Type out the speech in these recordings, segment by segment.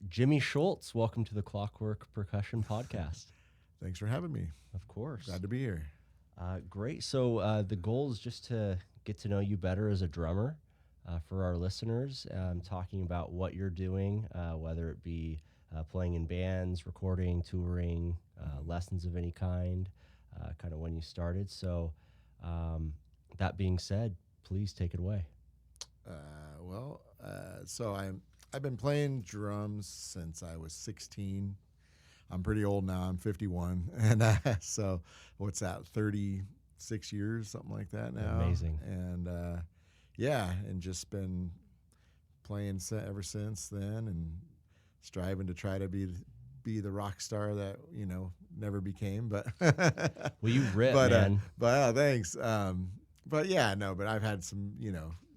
Jimmy Schultz, welcome to the Clockwork Percussion Podcast. Thanks for having me. Of course. Glad to be here. Great. So the goal is just to get to know you better as a drummer. For our listeners, talking about what you're doing, whether it be playing in bands, recording, touring, lessons of any kind, kind of when you started. So that being said, please take it away. I've been playing drums since I was 16. I'm pretty old now. I'm 51, and so what's that? 36 years, something like that now. Amazing. And and just been playing ever since then, and striving to try to be the rock star that never became. But well, you rip, man. Thanks. But I've had some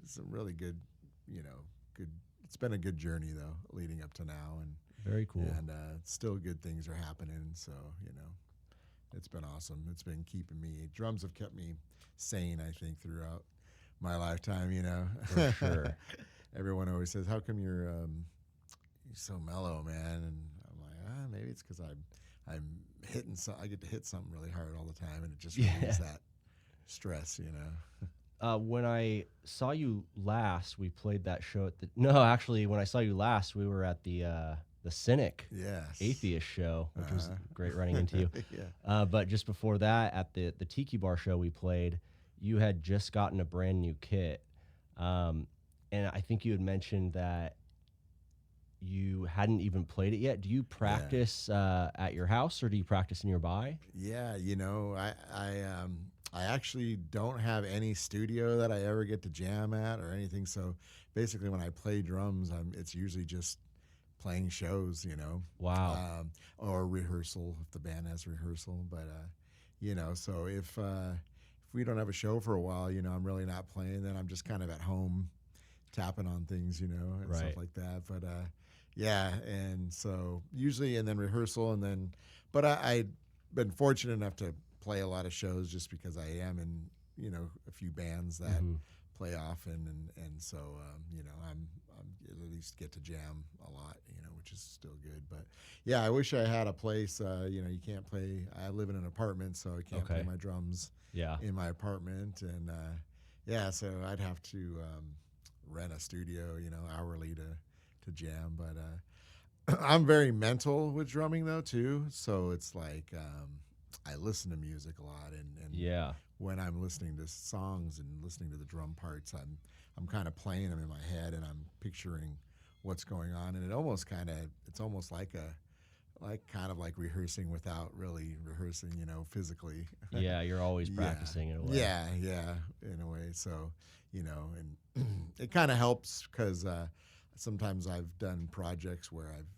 some really good good. It's been a good journey though, leading up to now, and very cool. And still good things are happening. So it's been awesome. It's been keeping me. Drums have kept me sane, I think, throughout my lifetime. For sure. Everyone always says, "How come you're so mellow, man?" And I'm like, maybe it's because I'm hitting. I get to hit something really hard all the time, and it just relieves that stress. When I saw you last, we played that show at the. No, actually, when I saw you last, we were at the Cynic Atheist show, which was great running into you. Yeah. But just before that, at the Tiki Bar show we played, you had just gotten a brand new kit, and I think you had mentioned that you hadn't even played it yet. Do you practice at your house, or do you practice nearby? Yeah, I actually don't have any studio that I ever get to jam at or anything. So basically, when I play drums, it's usually just playing shows, Wow. Or rehearsal if the band has rehearsal. But so if we don't have a show for a while, I'm really not playing. Then I'm just kind of at home, tapping on things, and stuff like that. But and so usually, and then rehearsal, and then, but I've been fortunate enough to play a lot of shows just because I am in a few bands that play often, and so I'm at least get to jam a lot, which is still good. But I wish I had a place. You can't play. I live in an apartment, so I can't play my drums in my apartment, and so I'd have to rent a studio, hourly to jam. But I'm very mental with drumming though too, so it's like I listen to music a lot, and when I'm listening to songs and listening to the drum parts, I'm kind of playing them in my head, and I'm picturing what's going on, and it's almost like rehearsing without really rehearsing, physically. Yeah, you're always practicing in a way. Yeah, in a way. So, and it kind of helps because sometimes I've done projects where I've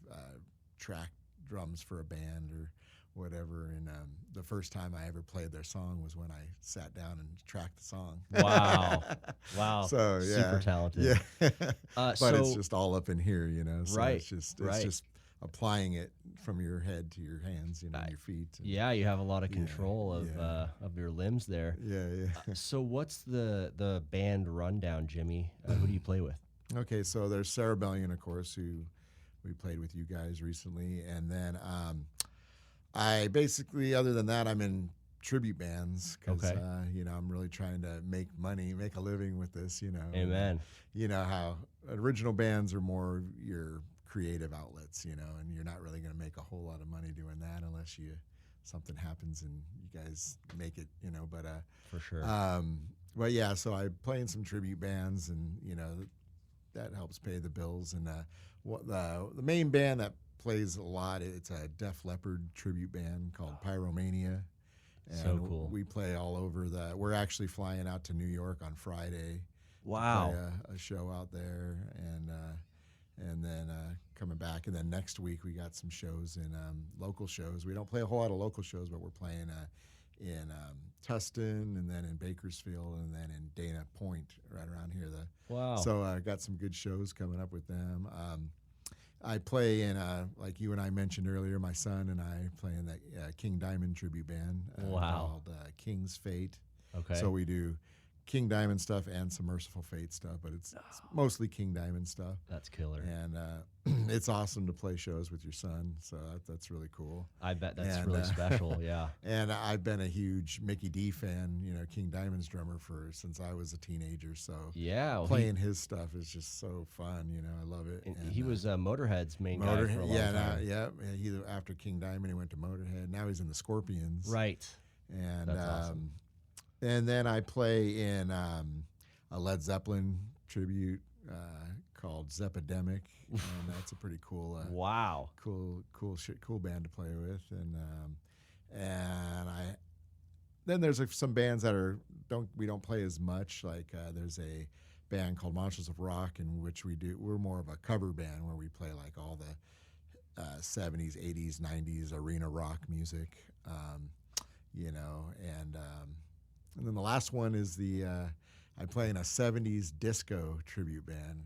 tracked drums for a band or whatever, and the first time I ever played their song was when I sat down and tracked the song. Wow. So super talented. But it's just all up in here, So right. It's just applying it from your head to your hands, and your feet. And, you have a lot of control of your limbs there. So what's the band rundown, Jimmy? Who do you play with? Okay, so there's Cerebellion, of course, who we played with you guys recently, and then I basically, other than that, I'm in tribute bands because I'm really trying to make a living with this. Amen. How original bands are more your creative outlets, and you're not really going to make a whole lot of money doing that unless something happens and you guys make it. But for sure. So I play in some tribute bands, and that helps pay the bills. And the main band that plays a lot, it's a Def Leppard tribute band called Pyromania, and so cool. We play all over we're actually flying out to New York on Friday. Wow. To play a show out there, and then coming back, and then next week we got some shows in local shows. We don't play a whole lot of local shows, but we're playing in Tustin, and then in Bakersfield, and then in Dana Point, right around here. So I got some good shows coming up with them. I play in, like you and I mentioned earlier, my son and I play in that King Diamond tribute band called King's Fate. Okay. So we do King Diamond stuff and some Merciful Fate stuff, but it's mostly King Diamond stuff. That's killer. And it's awesome to play shows with your son, so that's really cool. I bet that's really special. Yeah. And I've been a huge Mickey D fan, King Diamond's drummer since I was a teenager. So yeah, well, playing his stuff is just so fun. I love it. And he was Motorhead's main guy for a long time. He after King Diamond, he went to Motorhead. Now he's in the Scorpions. Right. And that's awesome. And then I play in a Led Zeppelin tribute called Zepidemic, and that's a pretty cool. Wow. Cool band to play with, and then there's some bands that we don't play as much. Like there's a band called Monsters of Rock, in which we're more of a cover band where we play like all the 70s, 80s, 90s arena rock music, and then the last one is I play in a 70s disco tribute band.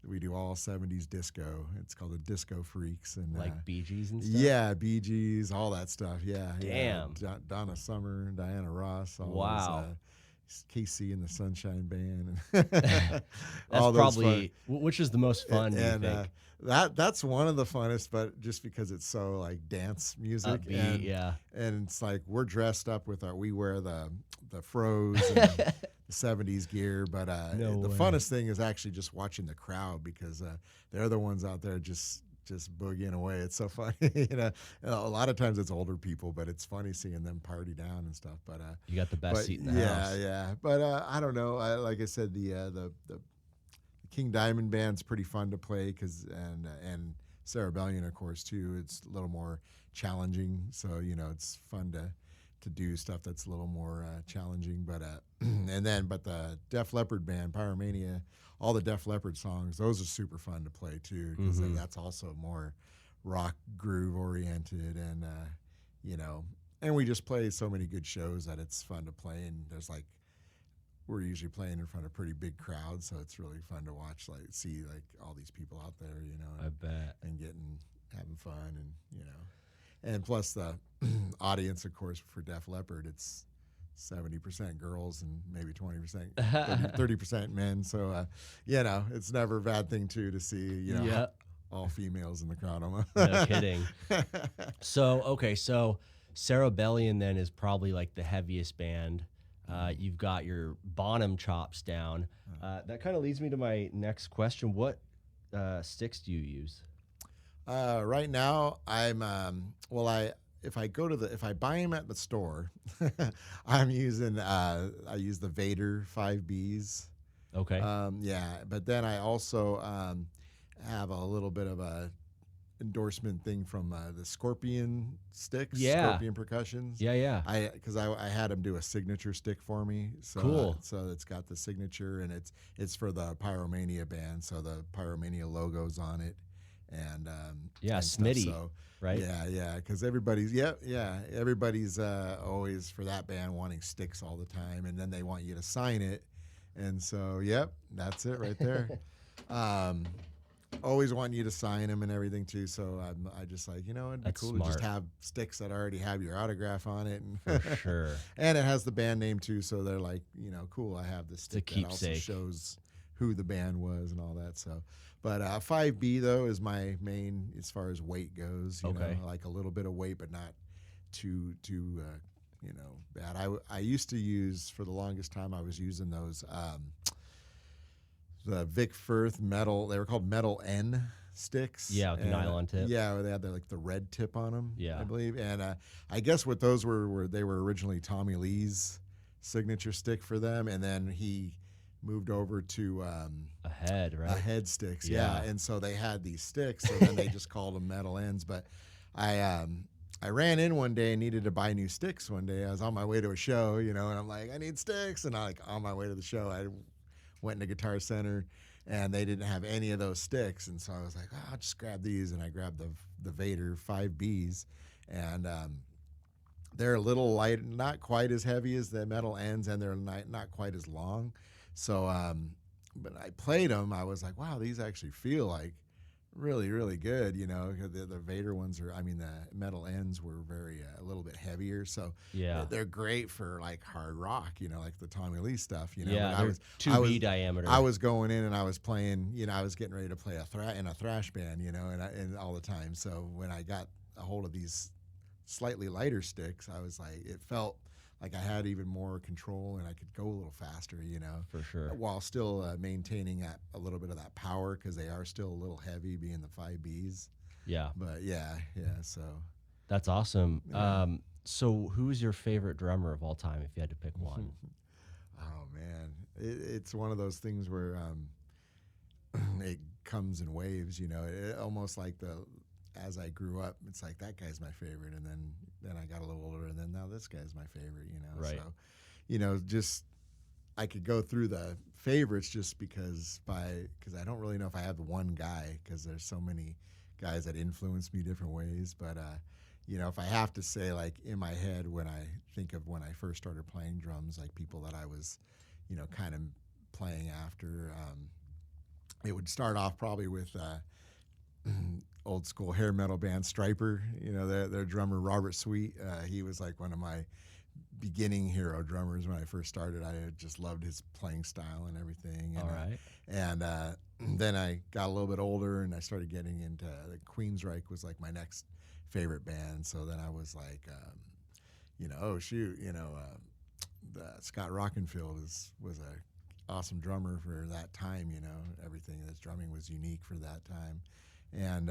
We do all 70s disco. It's called the Disco Freaks. And like Bee Gees and stuff? Yeah, Bee Gees, all that stuff. Yeah. Damn. Yeah. Donna Summer, Diana Ross. Wow. KC and the Sunshine Band. That's probably, which is the most fun, do you think? That's one of the funnest, but just because it's so like dance music. Upbeat, and it's like we're dressed up we wear the fros and the 70s gear, but the funnest thing is actually just watching the crowd, because they're the ones out there just boogieing away. It's so funny. A lot of times it's older people, but it's funny seeing them party down and stuff. But you got the best seat in the house. Yeah. But I don't know. Like I said, the King Diamond band's pretty fun to play, and Cerebellion, of course, too. It's a little more challenging, so it's fun to do stuff that's a little more challenging. But but the Def Leppard band, Pyromania, all the Def Leppard songs, those are super fun to play too, because that's also more rock groove oriented, and we just play so many good shows that it's fun to play. And we're usually playing in front of pretty big crowds, so it's really fun to watch, see all these people out there, I bet. And having fun, and plus the audience, of course, for Def Leppard, it's 70% girls and maybe 20%, 30% men. So, it's never a bad thing to see, all females in the crowd almost. No kidding. So Cerebellion then is probably like the heaviest band. You've got your Bonham chops down. That kind of leads me to my next question. What sticks do you use? Right now, I'm if I buy them at the store, I'm using I use the Vader 5Bs. Okay. But then I also have a little bit of a endorsement thing from the Scorpion sticks, Scorpion percussions. Yeah. Because I had them do a signature stick for me. So, cool. So it's got the signature, and it's for the Pyromania band. So the Pyromania logo's on it, and Smitty. So, right? Yeah. Because everybody's always for that band wanting sticks all the time, and then they want you to sign it, and so that's it right there. Always wanting you to sign them and everything too, so I just it'd be That's cool smart. to just have sticks that already have your autograph on it, and For sure. and it has the band name too, so they're like, cool, I have this stick that also shows who the band was and all that. So, but 5B though is my main as far as weight goes. You know, like a little bit of weight, but not too bad. I used to use, for the longest time, I was using those. The Vic Firth metal, they were called Metal N sticks. Yeah, with the nylon tip. Yeah, they had the red tip on them, yeah, I believe. And I guess what those were they were originally Tommy Lee's signature stick for them, and then he moved over to a head, right? A head sticks, yeah. And so they had these sticks, so then they just called them Metal Ends. But I ran in one day and needed to buy new sticks one day. I was on my way to a show, and I'm like, I need sticks. And on my way to the show, I went into Guitar Center, and they didn't have any of those sticks. And so I was like, I'll just grab these. And I grabbed the Vader 5Bs. And they're a little light, not quite as heavy as the Metal Ends, and they're not quite as long. So, but I played them. I was like, wow, these actually feel like really, really good. You know, the Vader ones are. I mean, the metal ends were very a little bit heavier, so Yeah. they're great for like hard rock. You know, like the Tommy Lee stuff. You know, Yeah, but they're I 2B was diameter. I was going in and I was playing. You know, I was getting ready to play in a thrash band. You know, and all the time. So when I got a hold of these slightly lighter sticks, I was like, it felt like I had even more control and I could go a little faster, you know, For sure. while still maintaining a little bit of that power because they are still a little heavy, being the 5Bs. Yeah. But yeah. So That's awesome. yeah. So who's your favorite drummer of all time if you had to pick one? Oh man, it's one of those things where it comes in waves, you know. Almost like as I grew up, it's like that guy's my favorite, and then I got a little older, and then now this guy's my favorite, you know. Right. So, you know, just I could go through the favorites just because I don't really know if I have the one guy because there's so many guys that influence me different ways. But you know, if I have to say, like in my head when I think of when I first started playing drums, like people that I was, you know, kind of playing after, it would start off probably with old school hair metal band Striper. You know, their drummer Robert Sweet. He was like one of my beginning hero drummers when I first started. I just loved his playing style and everything. And, All right. Then I got a little bit older and I started getting into the Queensryche was like my next favorite band. So then I was like, you know, oh shoot, you know, Scott Rockenfield was a awesome drummer for that time. You know, everything that's drumming was unique for that time, and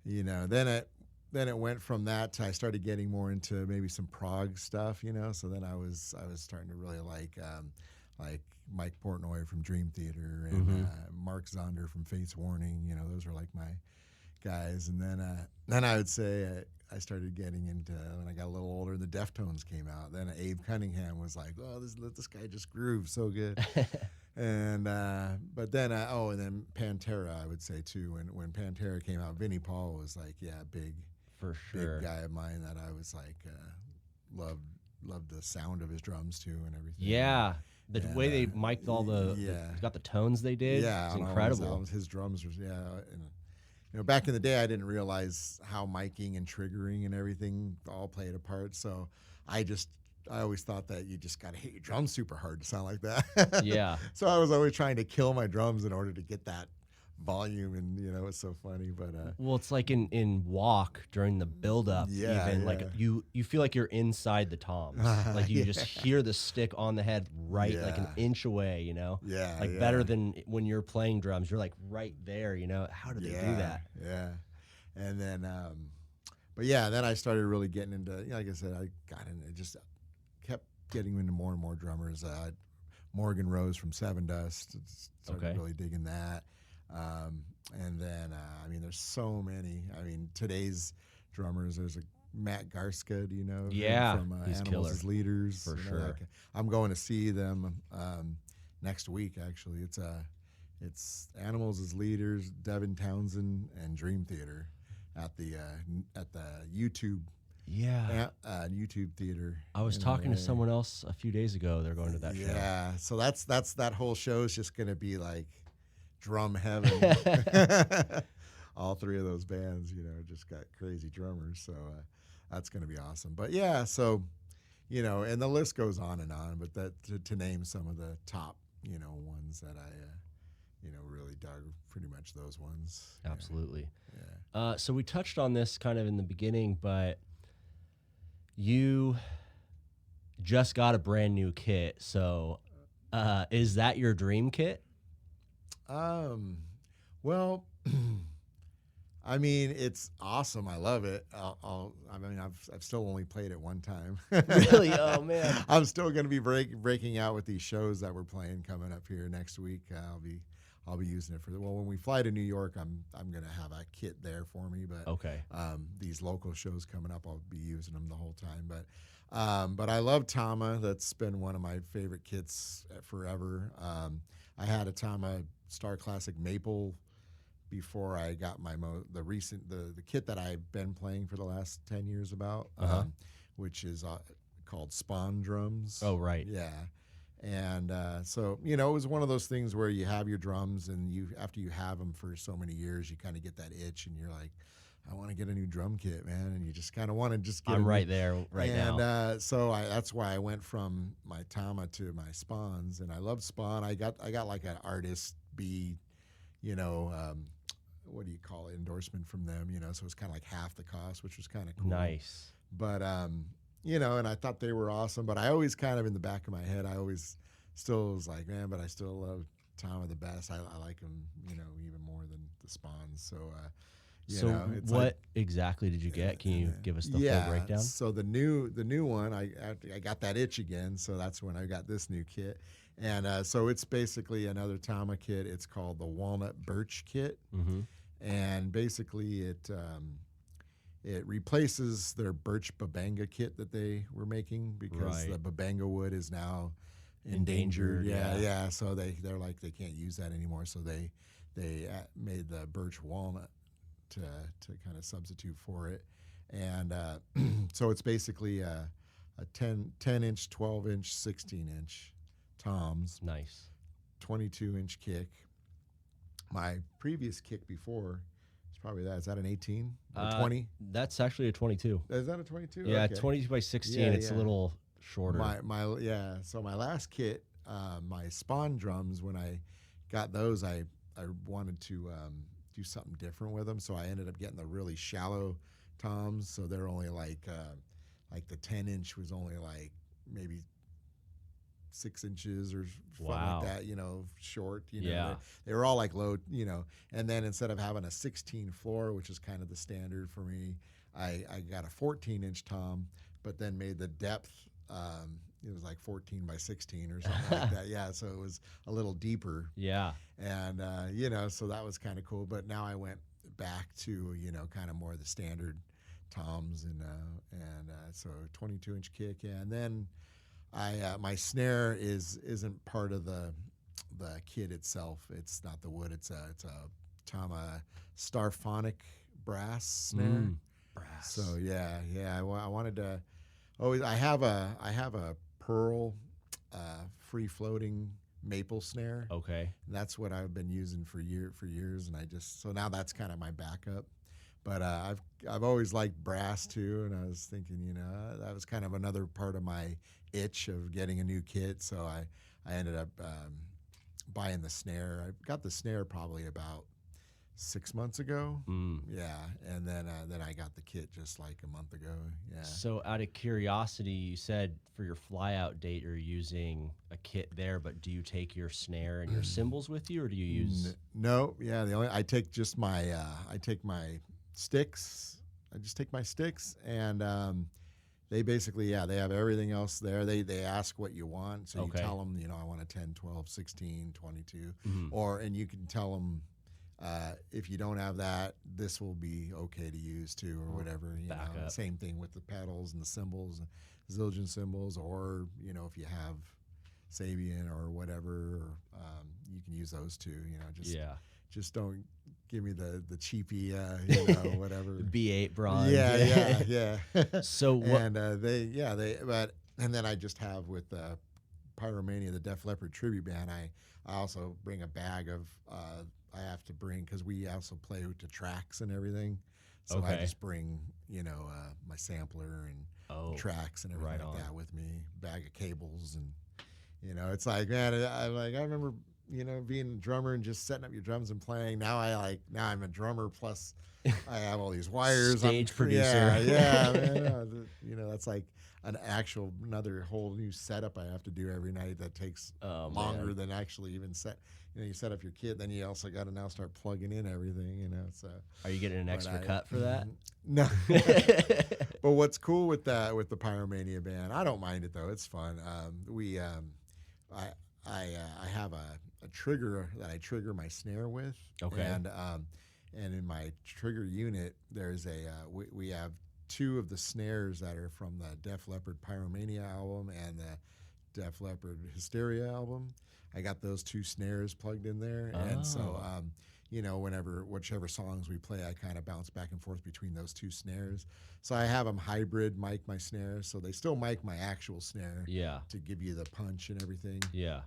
you know, then it went from that to I started getting more into maybe some prog stuff, you know. So then I was starting to really like Mike Portnoy from Dream Theater and Mark Zonder from Fates Warning. You know, those were like my guys. And then I would say I started getting into when I got a little older. The Deftones came out. Then Abe Cunningham was like, "Oh, this guy just grooves so good." And but then and then Pantera I would say too. When Pantera came out, Vinnie Paul was like, yeah, big guy of mine that I was like loved the sound of his drums too and everything. Yeah. The way they mic'd all got the tones they did. Yeah, it's incredible. All his drums was and you know, back in the day I didn't realize how miking and triggering and everything all played a part. So I always thought that you just got to hit your drums super hard to sound like that. Yeah. So I was always trying to kill my drums in order to get that volume, and you know, it's so funny. But well, it's like in Walk during the build-up, like you feel like you're inside the toms, like you just hear the stick on the head like an inch away, you know. Better than when you're playing drums, you're like right there, you know. How did they do that? And then but yeah, then I started really getting into, you know, like I said, I got into, just kept getting into more and more drummers. Morgan Rose from Seven Dust, started really digging that. And then, I mean, there's so many. I mean, today's drummers, there's a Matt Garska, do you know? Yeah, from he's Animals killer. as Leaders. For you know, sure. like, I'm going to see them next week, actually. It's Animals as Leaders, Devin Townsend, and Dream Theater at the YouTube. Yeah. YouTube theater. I was talking to someone else a few days ago. They're going to that show. Yeah, so that's that whole show is just going to be like drum heaven. All three of those bands, you know, just got crazy drummers, so that's going to be awesome. But yeah, so you know, and the list goes on and on. But that to name some of the top, you know, ones that I you know, really dug, pretty much those ones. Absolutely. Yeah. So we touched on this kind of in the beginning, but you just got a brand new kit. So is that your dream kit? Well, I mean, it's awesome. I love it. I mean, I've still only played it one time. Really? Oh man. I'm still going to be breaking out with these shows that we're playing coming up here next week. I'll be using it when we fly to New York. I'm going to have a kit there for me. But these local shows coming up, I'll be using them the whole time. But I love Tama. That's been one of my favorite kits forever. I had a Tama Star Classic Maple before I got the kit that I've been playing for the last 10 years about, which is called Spawn drums. Oh, right. Yeah. And so, you know, it was one of those things where you have your drums, and you after you have them for so many years, you kind of get that itch, and you're like, I want to get a new drum kit, man. And you just kind of want to just get. I'm right there right now. And so that's why I went from my Tama to my Spawns, and I love Spawn. I got like an artist B, you know. What do you call it? Endorsement from them, you know. So it's kind of like half the cost, which was kind of cool. Nice. But you know, and I thought they were awesome. But I always kind of in the back of my head, I always still was like, man, but I still love Tama the best. I like them, you know, even more than the Spawns. So. You So know, it's what like, exactly did you get? Can you give us the yeah, full breakdown? so the new one, I got that itch again, so that's when I got this new kit, and so it's basically another Tama kit. It's called the Walnut Birch kit, Mm-hmm. and basically it replaces their Birch Babanga kit that they were making because Right. the Babanga wood is now Endangered, endangered. yeah. Yeah. So they're like they can't use that anymore. So they made the birch walnut to kind of substitute for it, and so it's basically a 10 inch, 12 inch, 16 inch toms, Nice. 22-inch kick. My previous kick before is probably that. Is that an 18 or 20? That's actually a 22. Is that a 22? Yeah, Okay. 22 by 16. Yeah, It's a yeah. little shorter. My So my last kit, my Spawn drums, when I got those, I wanted to do something different with them, so I ended up getting the really shallow toms. So they're only like the 10-inch was only like maybe 6 inches or something Wow. like that, you know, short. You know, Yeah. they were all like low, you know. And then instead of having a 16 floor, which is kind of the standard for me, I got a 14-inch tom, but then made the depth. It was like 14 by 16 or something like that. Yeah, so it was a little deeper. Yeah. And you know, so that was kind of cool. But now I went back to, you know, kind of more the standard toms, and so 22-inch kick. Yeah. And then my snare isn't part of the kit itself. It's not the wood. It's a Tama Starphonic brass snare. Brass. So yeah. I wanted to. Oh, I have a pearl free floating maple snare. Okay. And that's what I've been using for years, and so now that's kind of my backup. But I've always liked brass too, and I was thinking, you know, that was kind of another part of my itch of getting a new kit. So I ended up buying the snare. I got the snare probably about 6 months ago. Yeah, and then I got the kit just like a month ago. Yeah. So out of curiosity, you said for your flyout date you're using a kit there, but do you take your snare and your cymbals with you, or do you use? No. Yeah. I take just my sticks. I just take my sticks, and they basically, they have everything else there. They ask what you want, so Okay. you tell them, you know, I want a 10, 12, 16, 22, Mhm. and you can tell them. If you don't have that, this will be okay to use too, or whatever. You Back know, up. same thing with the pedals and the cymbals, Zildjian cymbals, or you know, if you have Sabian or whatever, you can use those too. You know, just don't give me the cheapy, you know, whatever. B8 bronze. Yeah. So what? And and then I just have with Pyromania, the Def Leppard tribute band. I also bring a bag of. I have to bring, because we also play with the tracks and everything. So I Okay. just bring, you know, my sampler and tracks and everything right like on. that with me, bag of cables, and you know, it's like, man, I remember, you know, being a drummer and just setting up your drums and playing. Now I'm a drummer plus I have all these wires. Stage producer. Yeah, man. You know, that's like another whole new setup I have to do every night that takes longer man. than actually even set. You know, you set up your kit, then you also got to now start plugging in everything. You know, so Are you getting an extra cut for that? No. But what's cool with the Pyromania band, I don't mind it though. It's fun. I have a trigger that I trigger my snare with. Okay. And in my trigger unit, there's we have two of the snares that are from the Def Leppard Pyromania album and the Def Leppard Hysteria album. I got those two snares plugged in there, and so whichever songs we play, I kind of bounce back and forth between those two snares. So I have them hybrid mic my snares, so they still mic my actual snare Yeah. to give you the punch and everything. Yeah.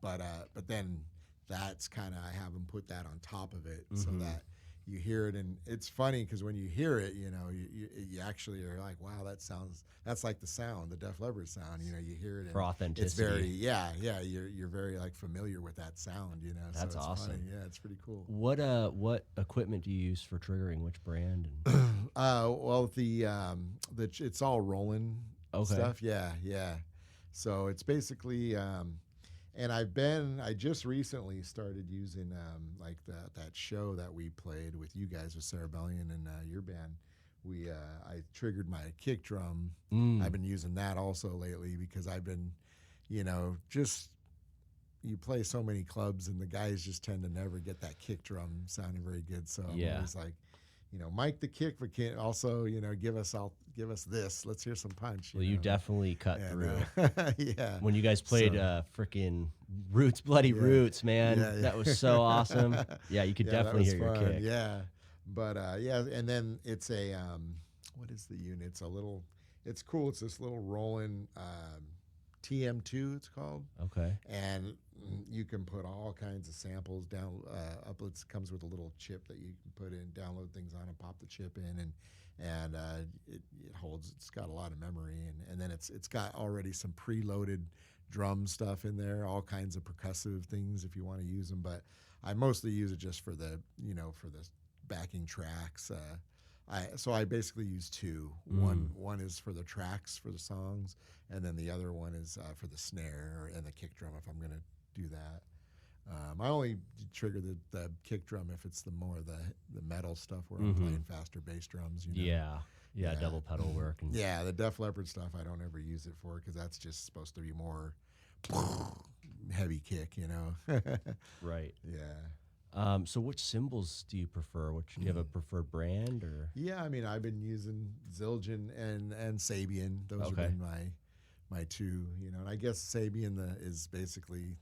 But then that's kind of, I have them put that on top of it so Mhm. that you hear it, and it's funny because when you hear it, you actually are like, wow, that's like the sound, the Def Leppard sound. You hear it For and authenticity. it's very, yeah. You're very like familiar with that sound. That's so it's awesome. funny. Yeah, it's pretty cool. What equipment do you use for triggering? Which brand? And Well, it's all Roland Okay. stuff. Yeah, yeah. So it's basically, and I just recently started using like that show that we played with you guys with Cerebellion and your band. I triggered my kick drum. I've been using that also lately because I've been, just you play so many clubs and the guys just tend to never get that kick drum sounding very good. So I'm Yeah. always like, mic the kick, but can't also, give us this. Let's hear some punch. Well, you definitely cut through. Yeah. When you guys played frickin' Roots, Bloody Yeah. Roots, man, Yeah, yeah. that was so awesome. Yeah, you could Yeah, that definitely was hear your fun. kick. Yeah. But yeah, and then it's a what is the unit? It's cool. It's this little Roland TM2, it's called. Okay. And you can put all kinds of samples down. It comes with a little chip that you can put in, download things on, and pop the chip in, and it holds. It's got a lot of memory, and then it's got already some preloaded drum stuff in there, all kinds of percussive things if you want to use them. But I mostly use it just for the backing tracks. So I basically use two. One is for the tracks for the songs, and then the other one is for the snare and the kick drum if I'm going to do that. I only trigger the kick drum if it's the metal stuff where I'm playing faster bass drums. Yeah. Yeah. Double pedal work. And Yeah, the Def Leppard stuff I don't ever use it for because that's just supposed to be more heavy kick. Right. Yeah. So which cymbals do you prefer? Do you have a preferred brand or? Yeah, I mean, I've been using Zildjian and Sabian. Those have Okay. been my two, and I guess Sabian is basically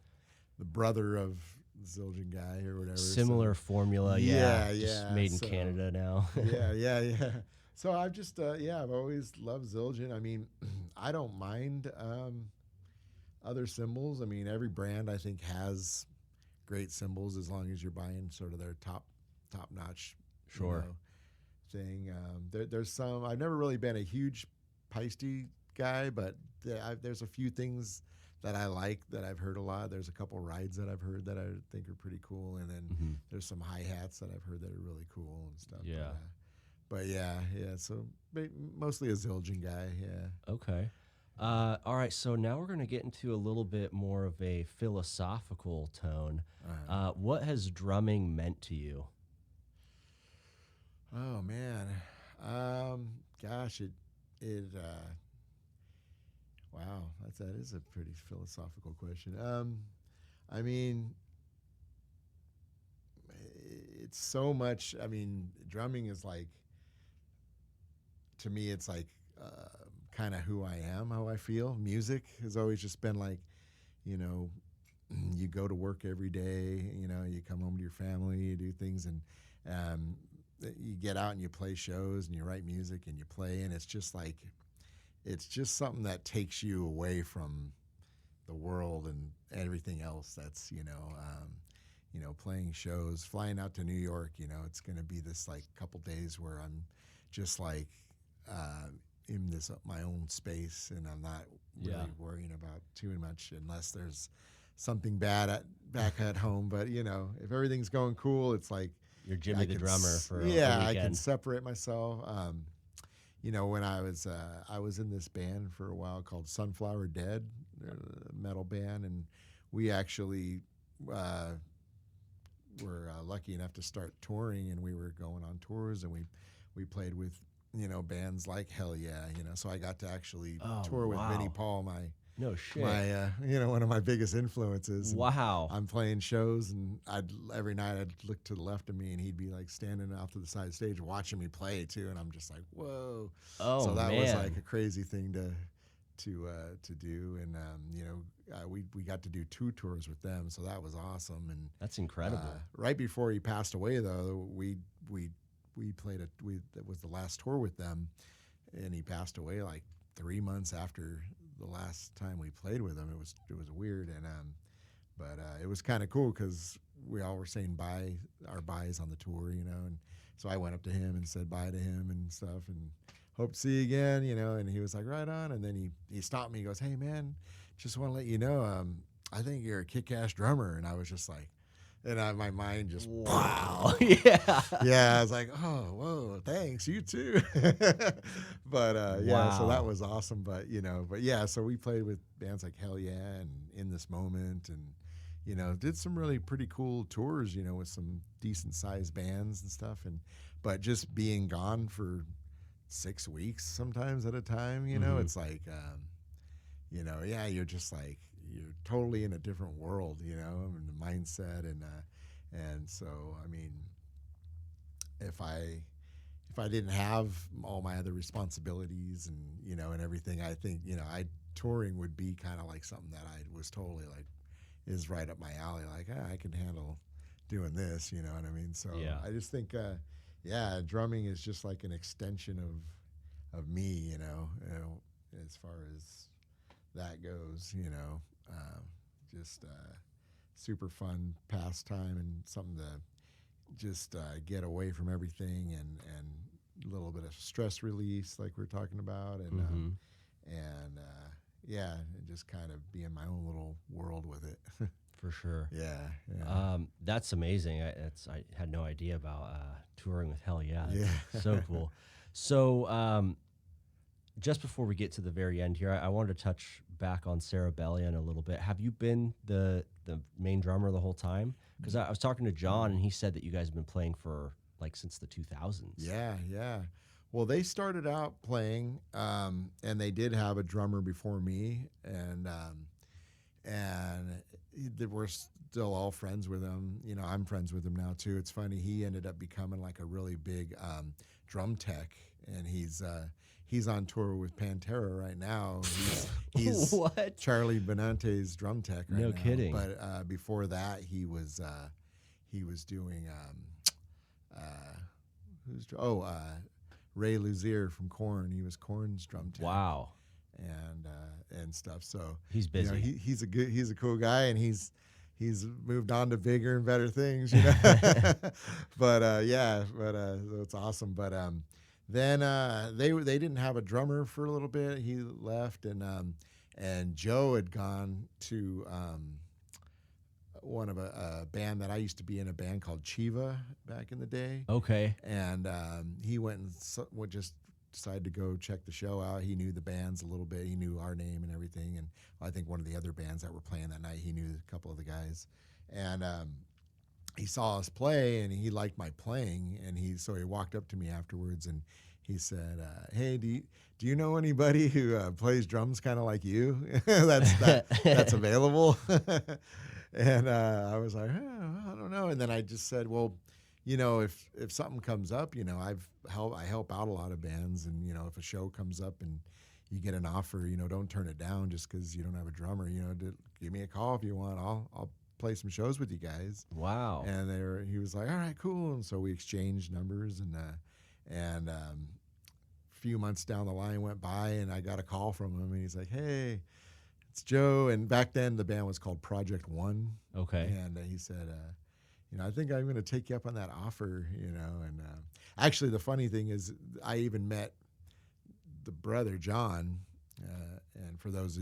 the brother of Zildjian guy or whatever. Similar formula, Yeah, just yeah, made in so- Canada now. Yeah. So I've just, I've always loved Zildjian. I mean, I don't mind other cymbals. I mean, every brand I think has great cymbals as long as you're buying sort of their top notch Sure. thing. There's some. I've never really been a huge Peisty guy, but there's a few things that I like that I've heard a lot. There's a couple rides that I've heard that I think are pretty cool, and then there's some hi hats that I've heard that are really cool and stuff. Yeah. But yeah. So mostly a Zildjian guy. Yeah. Okay. All right. So now we're going to get into a little bit more of a philosophical tone. What has drumming meant to you? Oh man, gosh, wow, that is a pretty philosophical question. I mean, it's so much. I mean, drumming is like, to me, it's like kind of who I am, how I feel. Music has always just been like, you go to work every day, you come home to your family, you do things, and you get out and you play shows and you write music and you play, and it's just something that takes you away from the world and everything else that's, playing shows, flying out to New York, it's going to be this like couple days where I'm just like in this my own space, and I'm not really worrying about too much unless there's something bad back at home. But if everything's going cool, it's like You're Jimmy the drummer for a I weekend. can separate myself. When I was in this band for a while called Sunflower Dead, a metal band, and we actually were lucky enough to start touring, and we were going on tours, and we played with bands like Hell Yeah, so I got to actually tour with Vinnie Paul, No shit. one of my biggest influences. And Wow. I'm playing shows, and every night I'd look to the left of me, and he'd be like standing off to the side of the stage watching me play too, and I'm just like, whoa. Oh, So that man. was like a crazy thing to do, and we got to do 2 tours with them, so that was awesome. And That's incredible. right before he passed away, though, we played that was the last tour with them, and he passed away like 3 months after the last time we played with him. It was weird, and but it was kind of cool because we all were saying our byes on the tour, and so I went up to him and said bye to him and stuff, and hope to see you again, and he was like, right on. And then he stopped me. He goes, hey, man, just want to let you know, I think you're a kick-ass drummer. And I was just like, and my mind just, wow. Yeah. yeah, I was like, oh, whoa, thanks, you too. But yeah, so that was awesome. But yeah, so we played with bands like Hell Yeah and In This Moment, and did some really pretty cool tours, with some decent sized bands and stuff. But just being gone for 6 weeks sometimes at a time, it's like, yeah, you're just like, you're totally in a different world, and the mindset. And so, I mean, if I didn't have all my other responsibilities and, and everything, I think, touring would be kind of like something that I was totally like, is right up my alley. Like, I can handle doing this, you know what I mean? So yeah. I just think, drumming is just like an extension of me, as far as that goes, just super fun pastime and something to just get away from everything and a little bit of stress release like we're talking about, and and just kind of be in my own little world with it. For sure. Yeah. That's amazing. I had no idea about touring with Hell Yeah. Yeah. So cool. So just before we get to the very end here, I wanted to touch back on Cerebellion a little bit. Have you been the main drummer the whole time? Because I was talking to John, and he said that you guys have been playing for like since the 2000s. Yeah. Well, they started out playing, and they did have a drummer before me, and we're still all friends with him. I'm friends with him now too. It's funny, he ended up becoming like a really big drum tech, and he's on tour with Pantera right now. He's What? Charlie Benante's drum tech right now. No kidding. But before that, he was doing Ray Luzier from Korn. He was Korn's drum tech. Wow. And stuff. So he's busy. He's a cool guy, and he's moved on to bigger and better things. But so it's awesome. But then they didn't have a drummer for a little bit. He left, and Joe had gone to one of a band that I used to be in, a band called Chiva back in the day. Okay. And he went and would just decided to go check the show out. He knew the bands a little bit. He knew our name and everything. And I think one of the other bands that were playing that night, he knew a couple of the guys. And he saw us play, and he liked my playing. And so he walked up to me afterwards, and he said, "Hey, do you know anybody who plays drums kind of like you? that's available?" And I was like, I don't know. And then I just said, well, if something comes up, I help out a lot of bands, and if a show comes up and you get an offer, don't turn it down just because you don't have a drummer. Give me a call if you want. I'll play some shows with you guys. Wow. And he was like, all right, cool. And so we exchanged numbers, and a few months down the line went by, and I got a call from him, and he's like, hey, it's Joe. And back then the band was called Project One. Okay. And he said, I think I'm going to take you up on that offer, And actually, the funny thing is, I even met the brother, John. And for those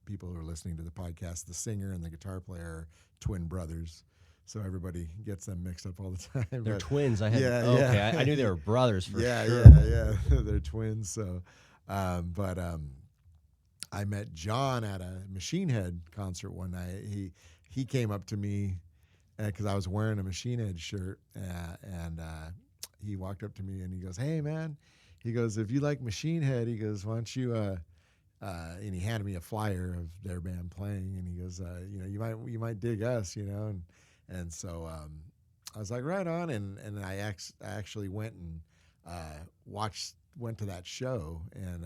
people who are listening to the podcast, the singer and the guitar player are twin brothers. So everybody gets them mixed up all the time. They're twins. I had. Yeah, okay. yeah. I knew they were brothers for sure. Yeah. They're twins. So, I met John at a Machine Head concert one night. He came up to me because I was wearing a Machine Head shirt, and he walked up to me and he goes, "Hey, man," he goes, "if you like Machine Head," he goes, "why don't you?" And he handed me a flyer of their band playing, and he goes, "you might dig us, And so I was like, right on, and I actually went and went to that show, and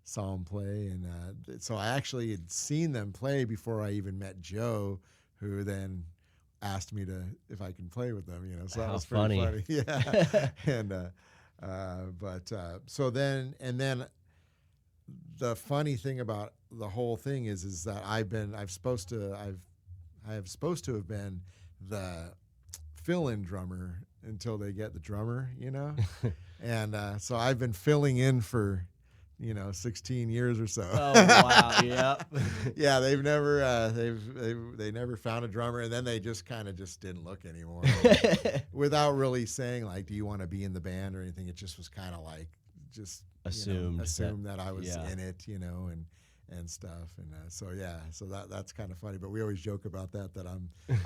saw him play, and so I actually had seen them play before I even met Joe, who then asked me to if I can play with them. So that How was pretty funny. funny. Yeah, and so then the funny thing about the whole thing is that I have supposed to have been the fill-in drummer until they get the drummer, and so I've been filling in for 16 years or so. Oh wow, yep. Yeah, they've never they never found a drummer, and then they just kind of just didn't look anymore without really saying like, do you want to be in the band or anything. It just was kind of like just Assumed that I was in it, and stuff, and so that's kind of funny. But we always joke about that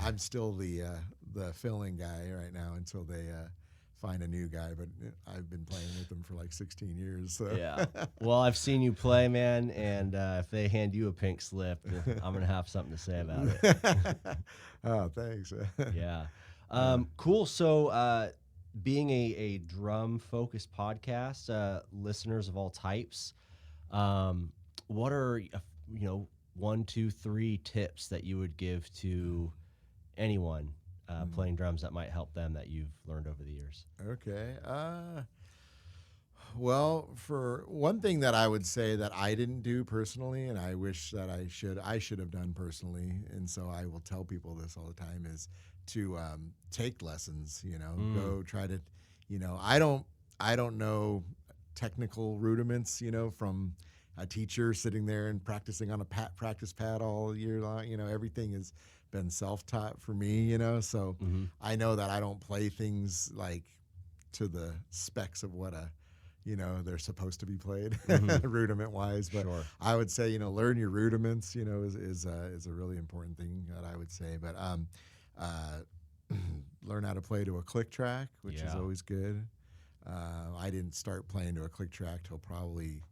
I'm still the filling guy right now until they find a new guy. But I've been playing with them for like 16 years. So. Yeah. Well, I've seen you play, man, and if they hand you a pink slip, I'm gonna have something to say about it. Oh, thanks. Yeah. Cool. So, being a drum-focused podcast, listeners of all types, what are 1, 2, 3 tips that you would give to anyone playing drums that might help them that you've learned over the years? Okay. Well, for one thing that I would say that I didn't do personally, and I wish that I should have done personally, and so I will tell people this all the time, is to take lessons. Go try to, I don't know technical rudiments, from a teacher sitting there and practicing on a practice pad all year long. Everything has been self-taught for me. So I know that I don't play things like to the specs of what they're supposed to be played rudiment wise. But Sure. I would say, learn your rudiments, is a really important thing that I would say. But learn how to play to a click track, which is always good. I didn't start playing to a click track till probably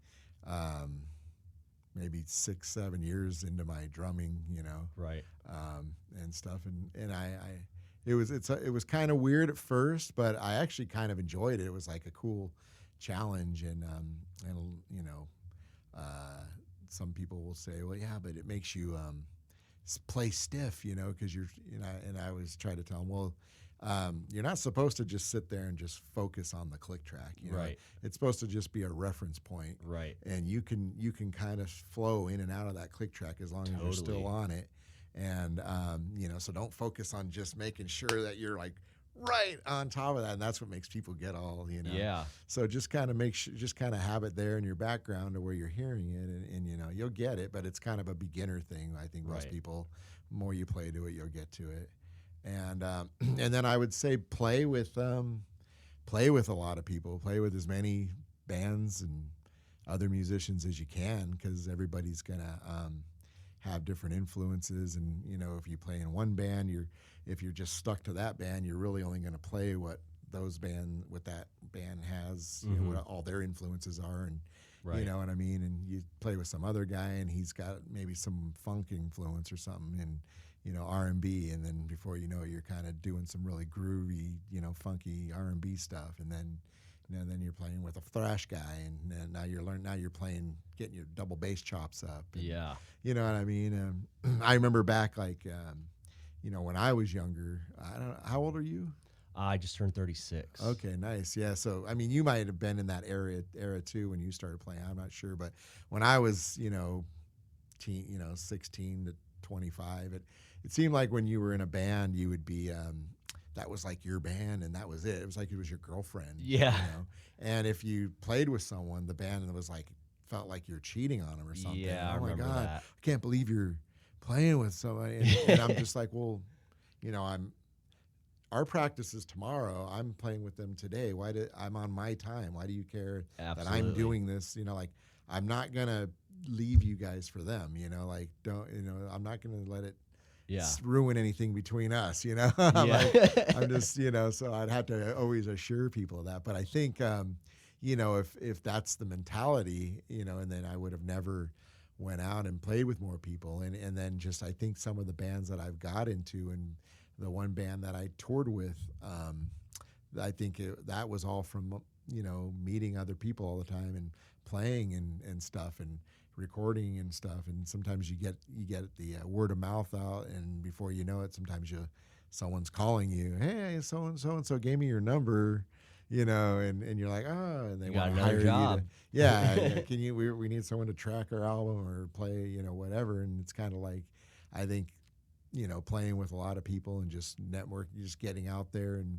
maybe 6-7 years into my drumming, Right. And stuff. And it was kind of weird at first, but I actually kind of enjoyed it. It was like a cool challenge, and some people will say, well, yeah, but it makes you play stiff, because you're, and I always try to tell them, well, you're not supposed to just sit there and just focus on the click track. Right. It's supposed to just be a reference point. Right. And you can kind of flow in and out of that click track as long as you're still on it. And, so don't focus on just making sure that you're like right on top of that. And that's what makes people get all, Yeah. So just kind of just kind of have it there in your background to where you're hearing it, and you'll get it, but it's kind of a beginner thing. I think most people, the more you play to it, you'll get to it. And then I would say play with a lot of people, play with as many bands and other musicians as you can, because everybody's gonna have different influences. And if you play in one band, if you're just stuck to that band, you're really only going to play what that band has, what all their influences are, and you know what I mean. And you play with some other guy, and he's got maybe some funk influence or something, and R&B, and then before you know it, you're kind of doing some really groovy, funky R&B stuff, and then then you're playing with a thrash guy, and now you're playing, getting your double bass chops up. And, you know what I mean? I remember back, like, when I was younger. I don't know, how old are you? I just turned 36. Okay, nice. Yeah, so I mean, you might have been in that era too when you started playing. I'm not sure, but when I was, 16 to 25, it seemed like when you were in a band, you would be that was like your band, and that was it. It was like it was your girlfriend. Yeah. And if you played with someone, the band was like, felt like you're cheating on them or something. Yeah, oh I my remember God, that. I can't believe you're playing with somebody. And I'm just like, well, our practice is tomorrow. I'm playing with them today. I'm on my time. Why do you care that I'm doing this? Like, I'm not gonna leave you guys for them. Like, don't. I'm not gonna let it ruin anything between us. I'm just, so I'd have to always assure people of that. But I think, if that's the mentality, and then I would have never went out and played with more people. And then just, I think some of the bands that I've got into, and the one band that I toured with, I think that was all from, meeting other people all the time and playing and stuff and recording and stuff. And sometimes you get the word of mouth out, and before you know it, sometimes someone's calling you, hey, so and so gave me your number, and you're like, oh, and they want to hire job. you to, yeah, can you, we need someone to track our album or play, whatever. And it's kind of like, I think, playing with a lot of people and just just getting out there and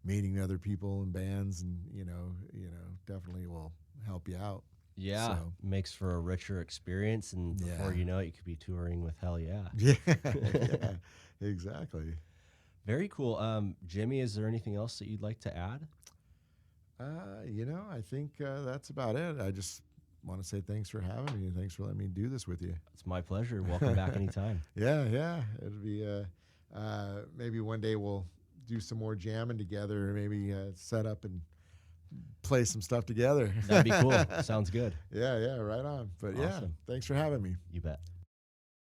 meeting other people and bands, and definitely will help you out. Yeah, So, makes for a richer experience, and before you know it, you could be touring with Hell Yeah. yeah, yeah, exactly. Very cool. Jimmy, is there anything else that you'd like to add? I think that's about it. I just want to say thanks for having me, and thanks for letting me do this with you. It's my pleasure. Welcome back anytime. Yeah. It'll be maybe one day we'll do some more jamming together, or maybe set up and play some stuff together. That'd be cool. Sounds good. Yeah, right on. But yeah, Awesome. thanks for having me. You bet.